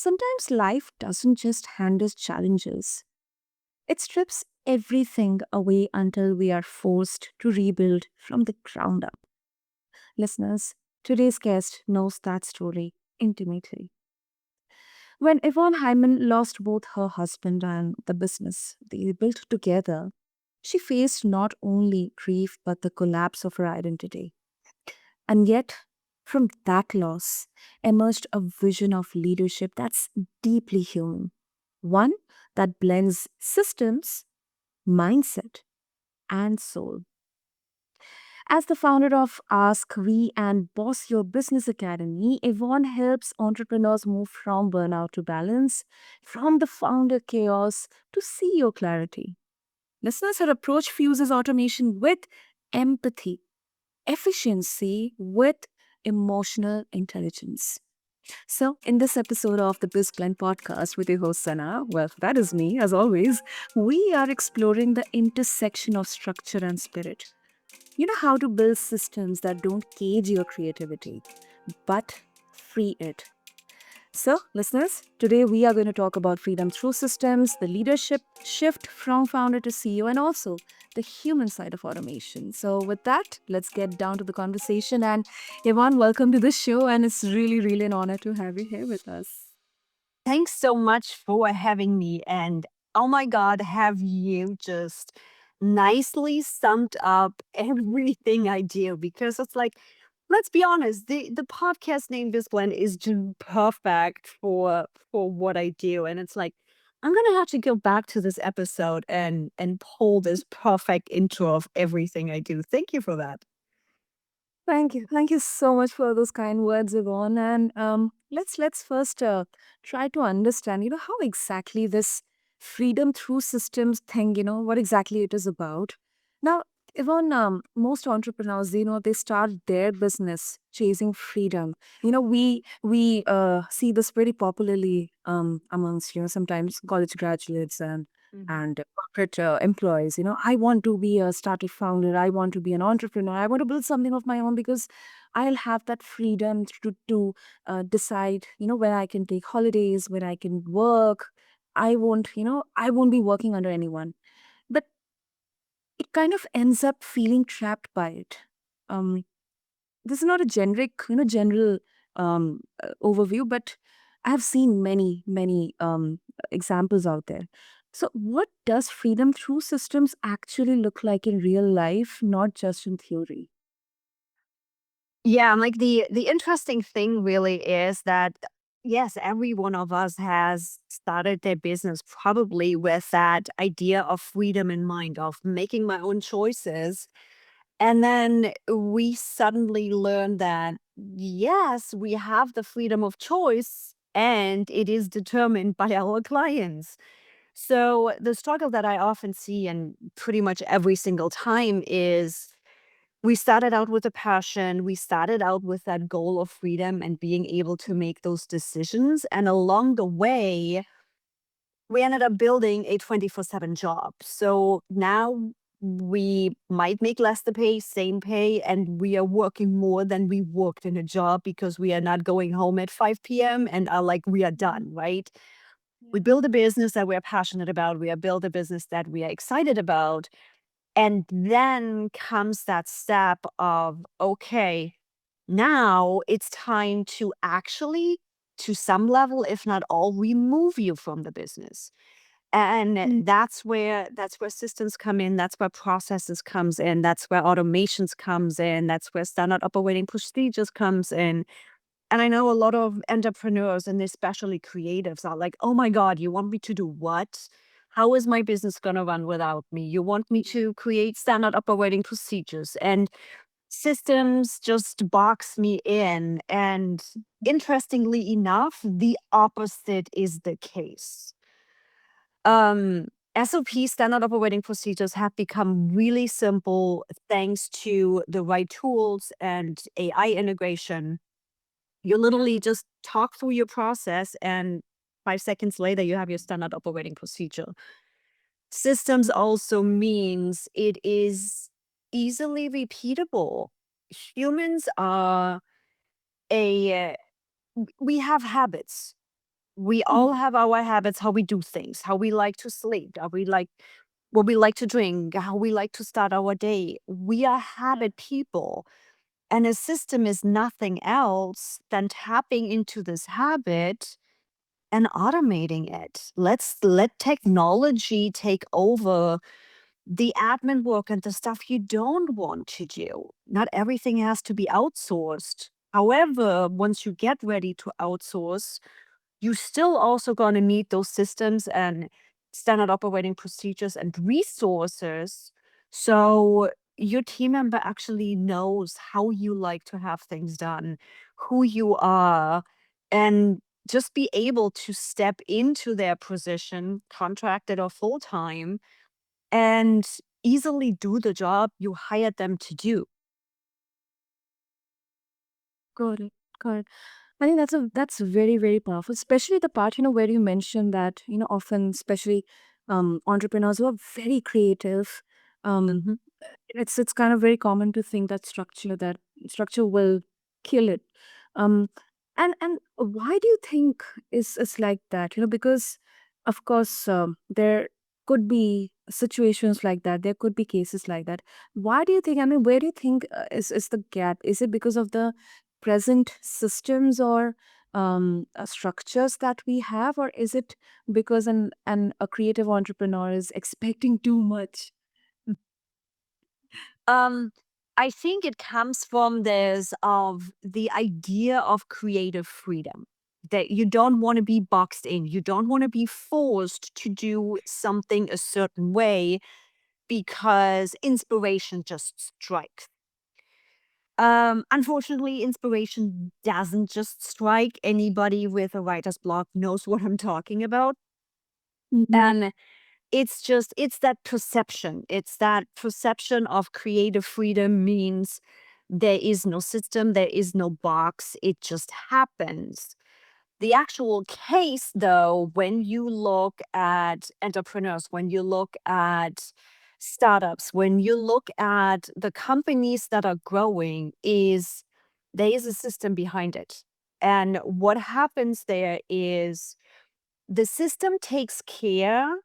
sometimes life doesn't just hand us challenges, it strips everything away until we are forced to rebuild from the ground up. Listeners, today's guest knows that story intimately. When Yvonne Heimann lost both her husband and the business they built together, she faced not only grief but the collapse of her identity. And yet, from that loss emerged a vision of leadership that's deeply human, one that blends systems, mindset, and soul. As the founder of AskYvi and Boss Your Business Academy, Yvonne helps entrepreneurs move from burnout to balance, from the founder chaos to CEO clarity. Listeners, her approach fuses automation with empathy, efficiency with emotional intelligence. So, in this episode of the BizBlend podcast with your host Sana, well, that is me as always, we are exploring the intersection of structure and spirit. You know how to build systems that don't cage your creativity, but free it. So, listeners, today we are going to talk about freedom through systems, the leadership shift from founder to CEO, and also the human side of automation. So, with that, let's get down to the conversation. And Yvonne, welcome to the show. And it's really, really an honor to have you here with us. Thanks so much for having me. And oh my God, have you just nicely summed up everything I do? Because it's like, let's be honest, the podcast name BizBlend is just perfect for what I do. And it's like, I'm gonna have to go back to this episode and pull this perfect intro of everything I do. Thank you for that. Thank you. Thank you so much for those kind words, Yvonne. And let's first try to understand, how exactly this freedom through systems thing, what exactly it is about. Now, Yvonne, most entrepreneurs, they start their business chasing freedom. We see this very popularly amongst, sometimes college graduates and corporate employees. I want to be a startup founder, I want to be an entrepreneur, I want to build something of my own because I'll have that freedom to decide where I can take holidays, where I can work. I won't be working under anyone, but it kind of ends up feeling trapped by it. um this is not a general overview, but I have seen many examples out there. So, what does freedom through systems actually look like in real life, not just in theory? Yeah, like the interesting thing really is that yes, every one of us has started their business probably with that idea of freedom in mind, of making my own choices. And then we suddenly learn that yes, we have the freedom of choice and it is determined by our clients. So the struggle that I often see and pretty much every single time is we started out with a passion. We started out with that goal of freedom and being able to make those decisions. And along the way, we ended up building a 24/7 job. So now we might make less the pay, same pay, and we are working more than we worked in a job because we are not going home at 5 p.m. and are like, we are done, right? We build a business that we are passionate about. We are build a business that we are excited about, and then comes that step of, okay, now it's time to actually, to some level, if not all, remove you from the business. And that's where systems come in, that's where processes comes in, that's where automations comes in, that's where standard operating procedures comes in. And I know a lot of entrepreneurs and especially creatives are like, oh my God, you want me to do what? How is my business going to run without me? You want me to create standard operating procedures and systems just box me in. And interestingly enough, the opposite is the case. Um, SOP, standard operating procedures, have become really simple thanks to the right tools and AI integration. You literally just talk through your process, and 5 seconds later, you have your standard operating procedure. Systems also means it is easily repeatable. Humans are a, we have habits. We all Mhm. have our habits, how we do things, how we like to sleep, how we like what we like to drink, how we like to start our day. We are habit people. And a system is nothing else than tapping into this habit and automating it. Let's let technology take over the admin work and the stuff you don't want to do. Not everything has to be outsourced. However, once you get ready to outsource, you still also going to need those systems and standard operating procedures and resources. So your team member actually knows how you like to have things done, who you are, and just be able to step into their position, contracted or full time, and easily do the job you hired them to do. Got it. Got it. I think that's very, very powerful, especially the part, where you mentioned that, often, especially entrepreneurs who are very creative, um, Mhm. it's kind of very common to think that structure will kill it. Um, and why do you think is like that? Because of course there could be situations like that. There could be cases like that. Why do you think? I mean, where do you think is the gap? Is it because of the present systems or structures that we have, or is it because an a creative entrepreneur is expecting too much? Um, I think it comes from this of the idea of creative freedom that you don't want to be boxed in. You don't want to be forced to do something a certain way because inspiration just strikes. Unfortunately, inspiration doesn't just strike. Anybody with a writer's block knows what I'm talking about. Mhm. And it's that perception. It's that perception of creative freedom means there is no system, there is no box, it just happens. The actual case, though, when you look at entrepreneurs, when you look at startups, when you look at the companies that are growing, is there is a system behind it. And what happens there is the system takes care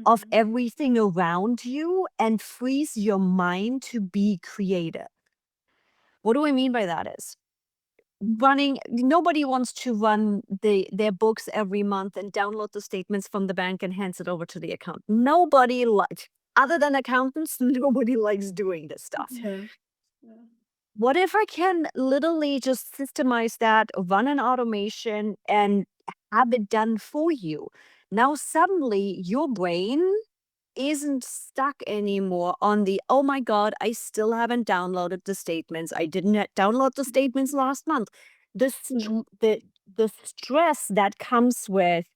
of Mhm. everything around you and frees your mind to be creative. What do I mean by that is running nobody wants to run their books every month and download the statements from the bank and hands it over to the account. Nobody likes other than accountants, nobody likes doing this stuff. Yeah. Yeah. What if I can literally just systemize that, run an automation and have it done for you? Now suddenly your brain isn't stuck anymore on the, oh my God, I still haven't downloaded the statements. I didn't download the statements last month. The, Mhm. the stress that comes with,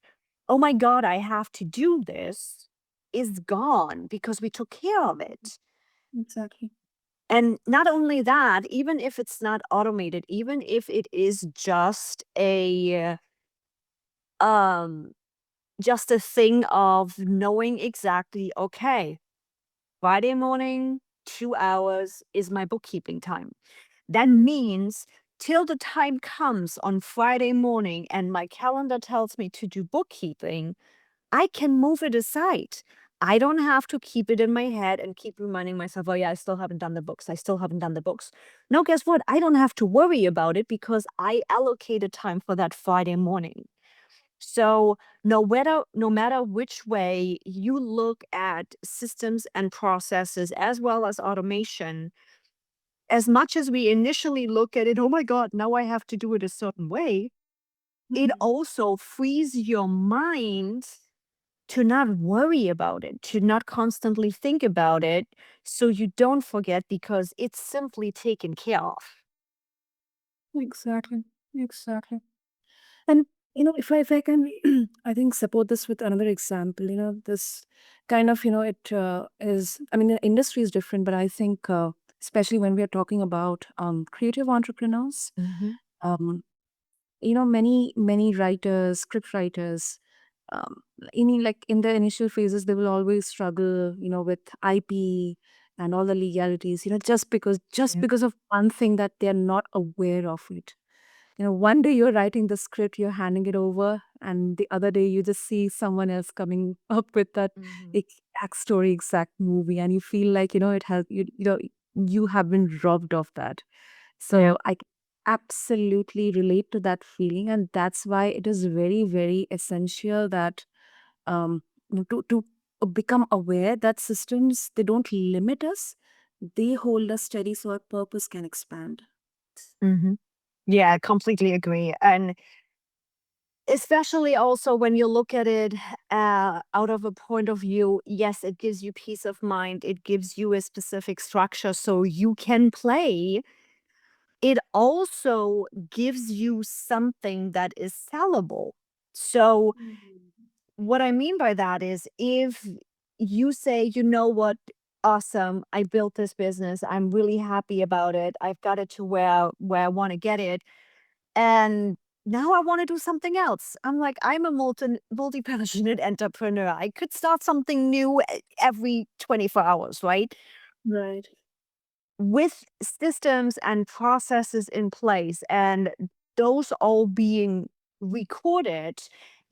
oh my God, I have to do this is gone because we took care of it. Exactly. And not only that, even if it's not automated, even if it is um just a thing of knowing exactly, okay, Friday morning, 2 hours is my bookkeeping time. That means till the time comes on Friday morning and my calendar tells me to do bookkeeping, I can move it aside. I don't have to keep it in my head and keep reminding myself, oh, yeah, I still haven't done the books. I still haven't done the books. No, guess what? I don't have to worry about it because I allocated time for that Friday morning. So no matter which way you look at systems and processes as well as automation, as much as we initially look at it, oh my God, now I have to do it a certain way, it Mhm. also frees your mind to not worry about it, to not constantly think about it, so you don't forget because it's simply taken care of. Exactly. Exactly. And if I can, I think support this with another example. This kind of it is. I mean, the industry is different, but I think especially when we are talking about creative entrepreneurs, Mhm. um, many writers, script writers, um, like in the initial phases, they will always struggle, with IP and all the legalities. Just because Yeah. of one thing that they're not aware of it. one day you're writing the script, you're handing it over, and the other day you just see someone else coming up with that Mhm. exact story, exact movie, and you feel like, it has you have been robbed of that. Yeah. So I can absolutely relate to that feeling, and that's why it is very, very essential that to become aware that systems, they don't limit us, they hold us steady so our purpose can expand. Mhm. Yeah, I completely agree. And especially also when you look at it out of a point of view, yes, it gives you peace of mind. It gives you a specific structure so you can play. It also gives you something that is sellable. So, Mhm. what I mean by that is if you say, you know what, awesome, I built this business, I'm really happy about it, I've got it to where I want to get it, and now I want to do something else. I'm like, I'm a multi-passionate entrepreneur. I could start something new every 24 hours, right? Right. With systems and processes in place and those all being recorded,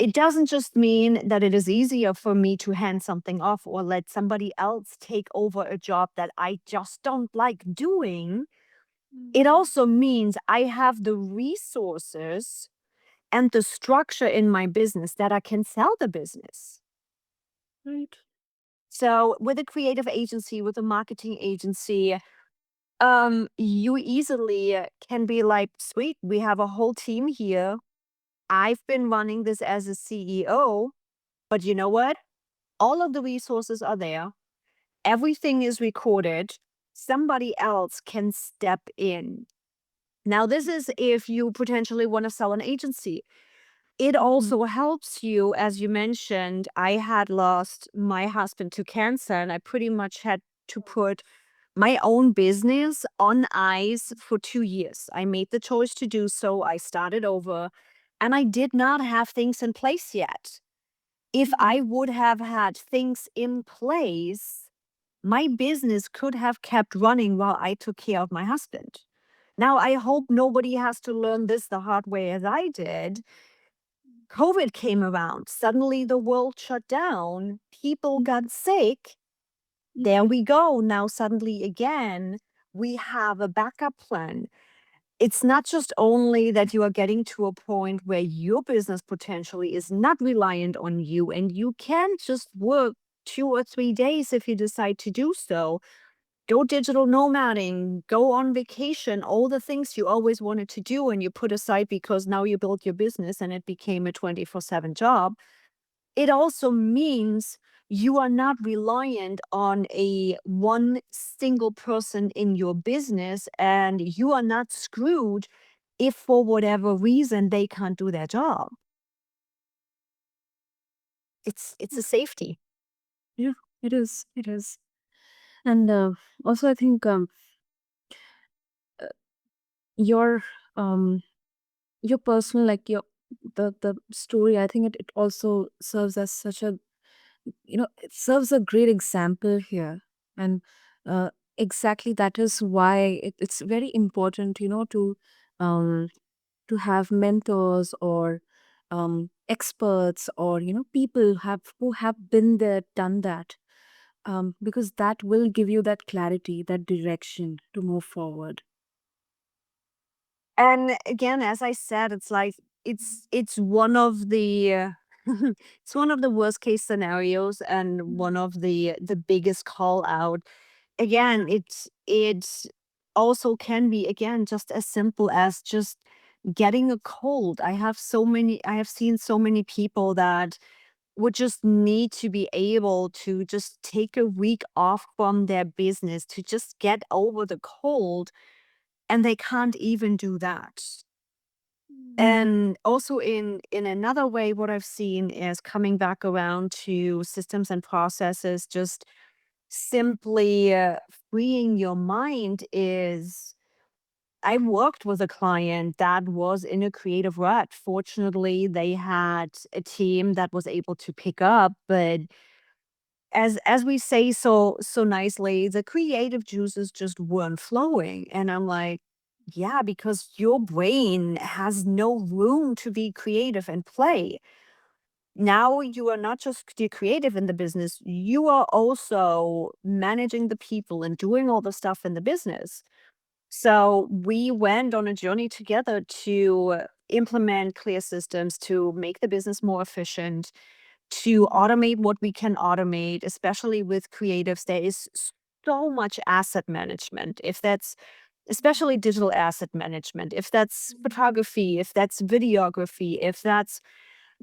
it doesn't just mean that it is easier for me to hand something off or let somebody else take over a job that I just don't like doing. It Mhm. also means I have the resources and the structure in my business that I can sell the business. Right. So, with a creative agency, with a marketing agency, you easily can be like, sweet, we have a whole team here. I've been running this as a CEO, but you know what? All of the resources are there. Everything is recorded. Somebody else can step in. Now, this is if you potentially want to sell an agency. It Mhm. also helps you, as you mentioned. I had lost my husband to cancer, and I pretty much had to put my own business on ice for 2 years. I made the choice to do so. I started over, and I did not have things in place yet. If Mhm. I would have had things in place, my business could have kept running while I took care of my husband. Now, I hope nobody has to learn this the hard way as I did. COVID came around. Suddenly, the world shut down. People Mhm. got sick. There Mhm. we go. Now, suddenly, again, we have a backup plan. It's not just only that you are getting to a point where your business potentially is not reliant on you and you can just work 2 or 3 days if you decide to do so. Go digital nomading, go on vacation, all the things you always wanted to do and you put aside because now you built your business and it became a 24/7 job. It also means you are not reliant on a one single person in your business and you are not screwed if for whatever reason they can't do their job. It's a safety. Yeah, it is. It is. And also, I think uh, your um your personal, like the story, I think it also serves as such a, it serves a great example here. And uh, exactly that is why it's very important, um to have mentors or experts, or people who have been there, done that, because that will give you that clarity, that direction to move forward. And again, as I said, it's like it's one of the it's one of the worst case scenarios and one of the biggest call out. Again, it's also can be again just as simple as just getting a cold. I have seen so many people that would just need to be able to just take a week off from their business to just get over the cold, and they can't even do that. Mm. And also in another way, what I've seen is coming back around to systems and processes, just simply freeing your mind is. I worked with a client that was in a creative rut. Fortunately, they had a team that was able to pick up, but as we say so nicely, the creative juices just weren't flowing. And I'm like, Yeah, because your brain has no room to be creative and play. Now you are not just the creative in the business, you are also managing the people and doing all the stuff in the business. So we went on a journey together to implement clear systems to make the business more efficient, to Mhm. automate what we can automate, especially with creatives. There is so much asset management. If that's especially digital asset management, if that's photography, if that's videography, if that's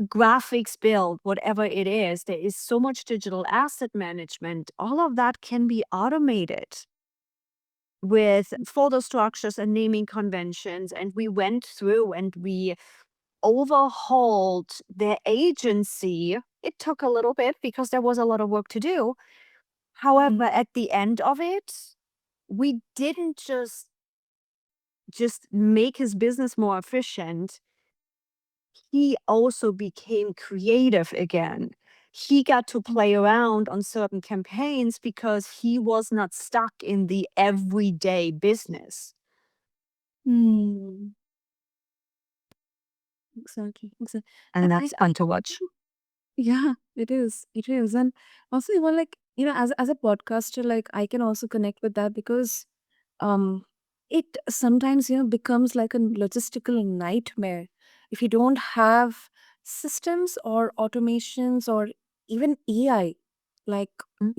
graphics build, whatever it is, there is so much digital asset management. All of that can be automated with folder structures and naming conventions. And we went through and we overhauled their agency. It took a little bit because there was a lot of work to do. However, Mhm. at the end of it, we didn't just make his business more efficient. He also became creative again. He got to play around on certain campaigns because he was not stuck in the everyday business. Mm, exactly. Exactly. And And that's fun to watch. yeah, it is. It is. And also even like, as a podcaster, like I can also connect with that because um it sometimes, becomes like a logistical nightmare if you don't have systems or automations or even AI. Like, Mm.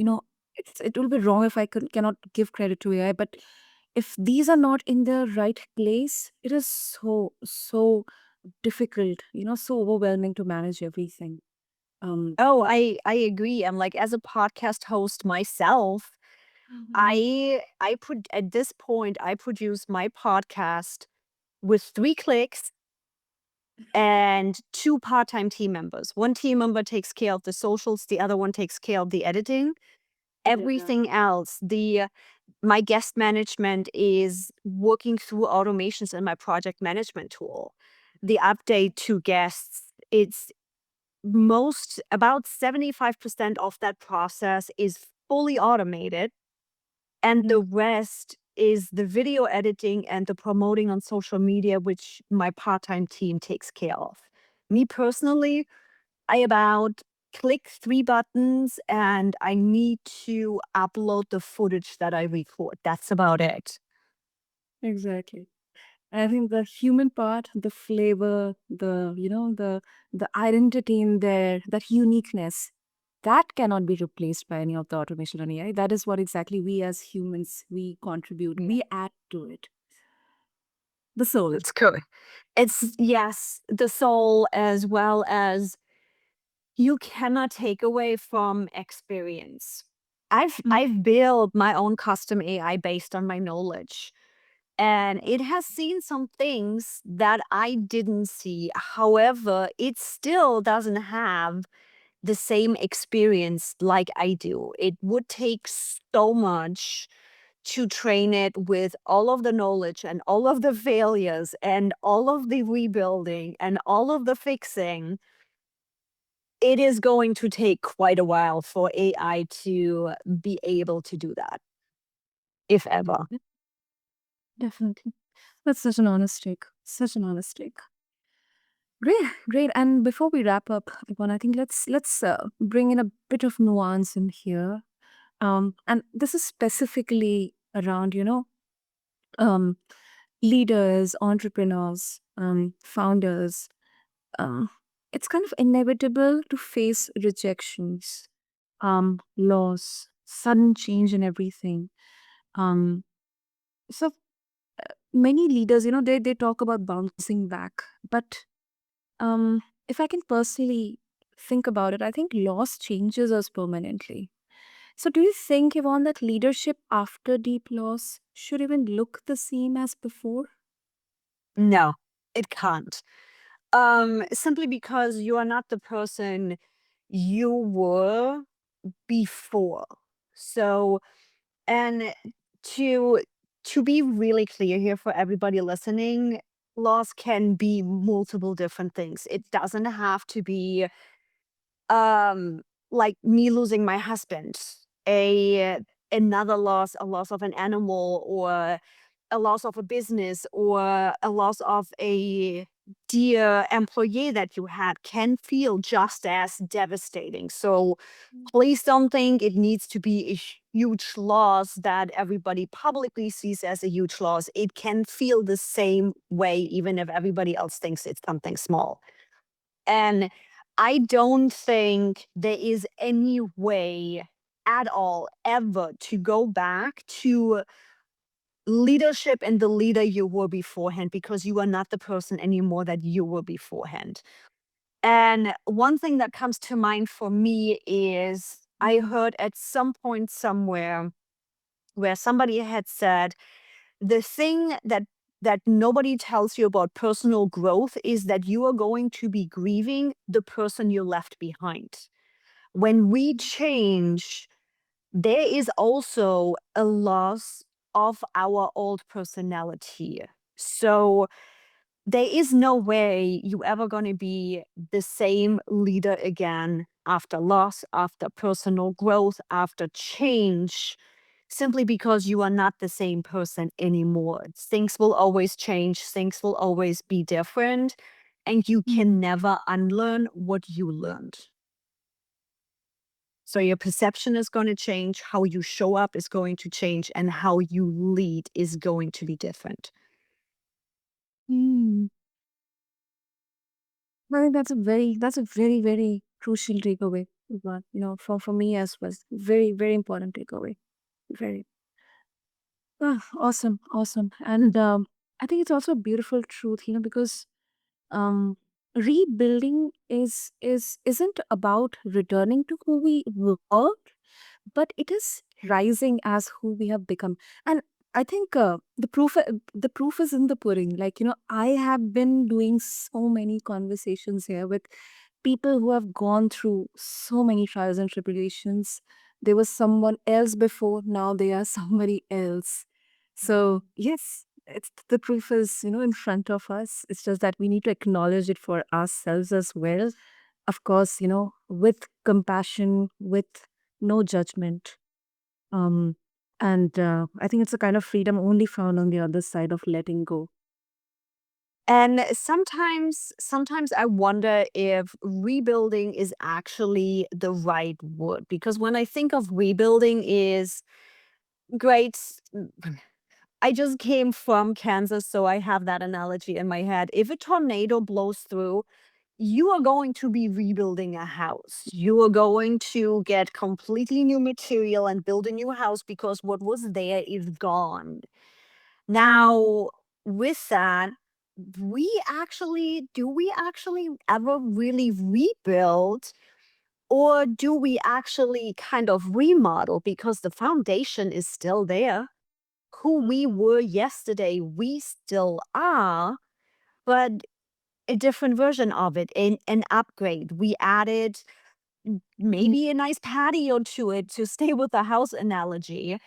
it will be wrong if I cannot give credit to AI, but if these are not in the right place, it is so difficult, so overwhelming to manage everything. Um, Oh, I agree. I'm like, as a podcast host myself, Mhm. I put at this point I produce my podcast with 3 clicks and two part-time team members. One team member takes care of the socials, the other one takes care of the editing. Yeah. Everything else, the my guest management is working through automations in my project management tool. The update to guests, it's most about 75% of that process is fully automated, and the Mhm. rest is the video editing and the promoting on social media, which my part-time team takes care of. Me personally, I about click 3 buttons and I need to upload the footage that I record. That's about it. Exactly. I think the human part, the flavor, the identity in there, that uniqueness, that cannot be replaced by any of the automation on AI. That is what exactly we as humans we contribute. Yeah. We add to it. The soul. It's cool. It's yes, the soul as well as you cannot take away from experience. I've built my own custom AI based on my knowledge. And it has seen some things that I didn't see. However, it still doesn't have the same experience like I do. It would take so much to train it with all of the knowledge and all of the failures and all of the rebuilding and all of the fixing. It is going to take quite a while for AI to be able to do that, if ever. Definitely. That's such an honest take. Such an honest take. Great, great. And before we wrap up, Yvonne, I think let's bring in a bit of nuance in here. And this is specifically around, um, leaders, entrepreneurs, founders. Um, it's kind of inevitable to face rejections, loss, sudden change in everything. Um, so many leaders, they talk about bouncing back, but if I can personally think about it, I think loss changes us permanently. So, do you think, Yvonne, that leadership after deep loss should even look the same as before? No, it can't. Simply because you are not the person you were before. So, and to to be really clear here for everybody listening, loss can be multiple different things. It doesn't have to be um like me losing my husband, a another loss, a loss of an animal, or a loss of a business or a loss of a dear employee that you had can feel just as devastating. So please don't think it needs to be a huge loss that everybody publicly sees as a huge loss. It can feel the same way, even if everybody else thinks it's something small. And I don't think there is any way at all ever to go back to leadership and the leader you were beforehand, because you are not the person anymore that you were beforehand. And one thing that comes to mind for me is I heard at some point somewhere where somebody had said the thing that nobody tells you about personal growth is that you are going to be grieving the person you left behind. When we change, there is also a loss of our old personality. So there is no way you ever going to be the same leader again after loss, after personal growth, after change, simply because you are not the same person anymore. Things will always change, things will always be different, and you Mm. can never unlearn what you learned. So your perception is going to change, how you show up is going to change, and how you lead is going to be different. Mm. I think that's a very, very crucial takeaway, Yvonne, for me as well. Very, very important takeaway. Very. Awesome, awesome. And I think it's also a beautiful truth, because um rebuilding isn't about returning to who we were, but it is rising as who we have become. And I think the proof is in the pudding. Like, I have been doing so many conversations here with people who have gone through so many trials and tribulations. There was someone else before, now they are somebody else. So yes, it's the proof is, in front of us. It's just that we need to acknowledge it for ourselves as well. Of course, with compassion, with no judgment. Um, and I think it's a kind of freedom only found on the other side of letting go. And sometimes I wonder if rebuilding is actually the right word, because when I think of rebuilding is great. I just came from Kansas, so I have that analogy in my head. If a tornado blows through, you are going to be rebuilding a house. You are going to get completely new material and build a new house because what was there is gone. Now, with that, do we actually ever really rebuild, or do we actually kind of remodel because the foundation is still there? Who we were yesterday, we still are, but a different version of it, an upgrade. We added maybe a nice patio to it, to stay with the house analogy,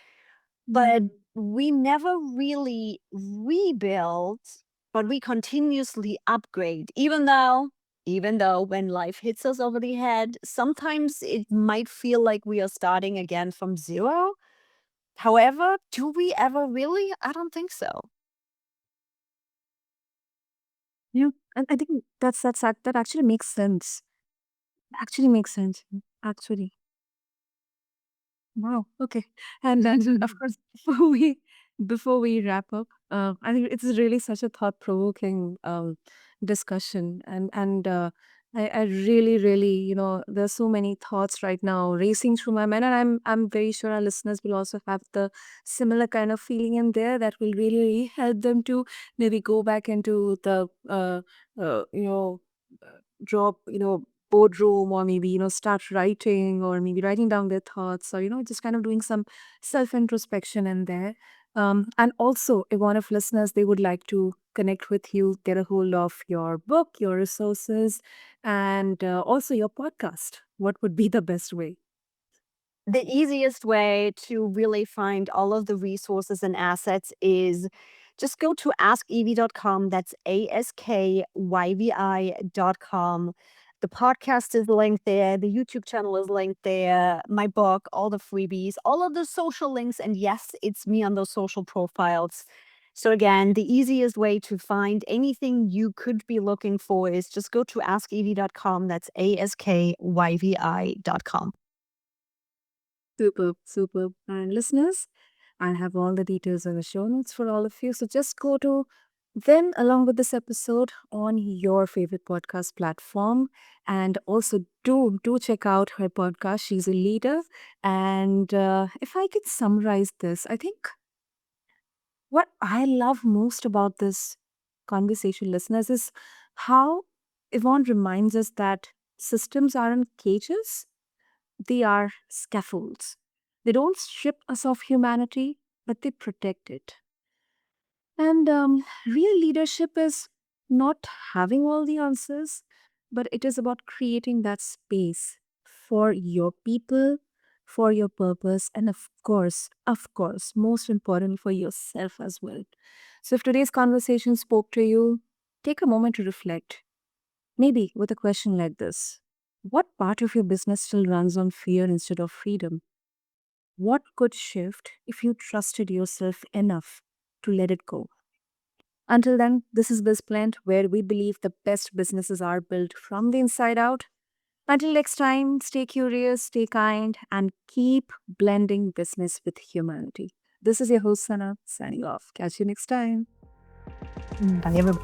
but Mm. we never really rebuild, but we continuously upgrade, even though when life hits us over the head, sometimes it might feel like we are starting again from zero. However, do we ever really? I don't think so. Yeah, and I think that actually makes sense. Actually makes sense. Actually. Wow. Okay. And then, of course, before we wrap up, I think it's really such a thought-provoking discussion, and I really, really, there's so many thoughts right now racing through my mind, and I'm very sure our listeners will also have the similar kind of feeling in there that will really, really help them to maybe go back into the uh, you know drop boardroom, or maybe start writing, or maybe writing down their thoughts, or just kind of doing some self introspection in there. And also, if one of listeners, they would like to connect with you, get a hold of your book, your resources, and also your podcast, what would be the best way? The easiest way to really find all of the resources and assets is just go to AskYvi.com. That's AskYvi.com. The podcast is linked there. The YouTube channel is linked there. My book, all the freebies, all of the social links. And yes, it's me on those social profiles. So, again, the easiest way to find anything you could be looking for is just go to askyvi.com. That's AskYvi.com. Super, super. And listeners, I have all the details in the show notes for all of you. So just go to them along with this episode on your favorite podcast platform. And also do check out her podcast. She's a leader. And if I could summarize this, I think what I love most about this conversation, listeners, is how Yvonne reminds us that systems aren't cages, they are scaffolds. They don't strip us of humanity, but they protect it. And real leadership is not having all the answers, but it is about creating that space for your people, for your purpose, and of course, most important for yourself as well. So if today's conversation spoke to you, take a moment to reflect. Maybe with a question like this: what part of your business still runs on fear instead of freedom? What could shift if you trusted yourself enough to let it go? Until then, this is BizBlend, where we believe the best businesses are built from the inside out. Until next time, stay curious, stay kind, and keep blending business with humanity. This is your host, Sana, signing off. Catch you next time. Bye, everybody.